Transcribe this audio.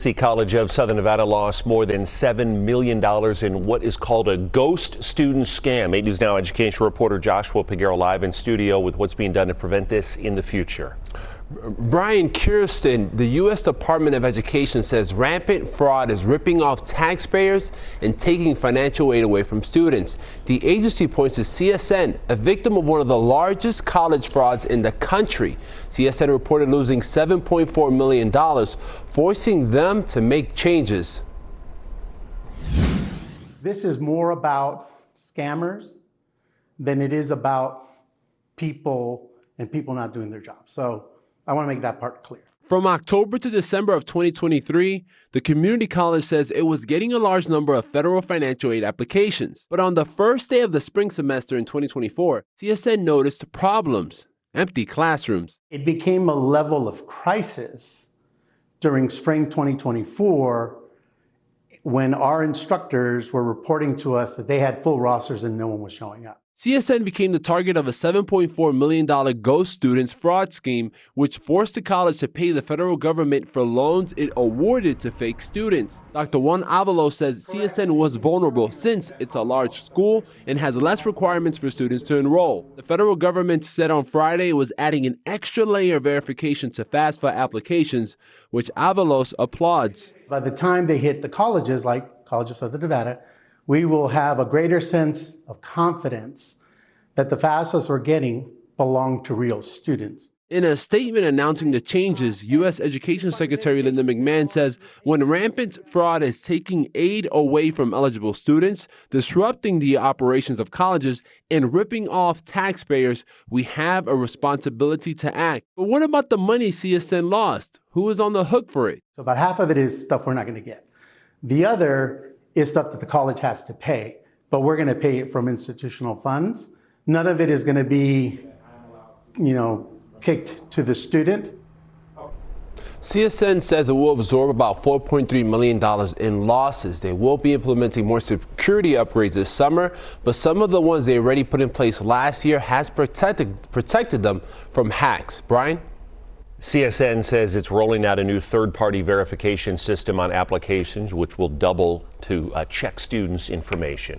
College of Southern Nevada lost more than $7 million in what is called a ghost student scam. 8 News Now education reporter Joshua Peguero live in studio with what's being done to prevent this in the future. Brian Kirsten, the U.S. Department of Education says rampant fraud is ripping off taxpayers and taking financial aid away from students. The agency points to CSN, a victim of one of the largest college frauds in the country. CSN reported losing $7.4 million, forcing them to make changes. This is more about scammers than it is about people and people not doing their job. So I want to make that part clear. From October to December of 2023, the community college says it was getting a large number of federal financial aid applications. But on the first day of the spring semester in 2024, CSN noticed problems: empty classrooms. It became a level of crisis during spring 2024 when our instructors were reporting to us that they had full rosters and no one was showing up. CSN became the target of a $7.4 million ghost students fraud scheme, which forced the college to pay the federal government for loans it awarded to fake students. Dr. Juan Avalos says CSN was vulnerable since it's a large school and has less requirements for students to enroll. The federal government said on Friday it was adding an extra layer of verification to FAFSA applications, which Avalos applauds. By the time they hit the colleges, like College of Southern Nevada, we will have a greater sense of confidence that the FAFSAs we're getting belong to real students. In a statement announcing the changes, U.S. Education Secretary Linda McMahon says when rampant fraud is taking aid away from eligible students, disrupting the operations of colleges, and ripping off taxpayers, we have a responsibility to act. But what about the money CSN lost? Who is on the hook for it? So about half of it is stuff we're not going to get. The other is stuff that the college has to pay, but we're going to pay it from institutional funds. None of it is going to be, kicked to the student. CSN says it will absorb about $4.3 million in losses. They will be implementing more security upgrades this summer, but some of the ones they already put in place last year has protected them from hacks. Brian? CSN says it's rolling out a new third-party verification system on applications, which will double to check students' information.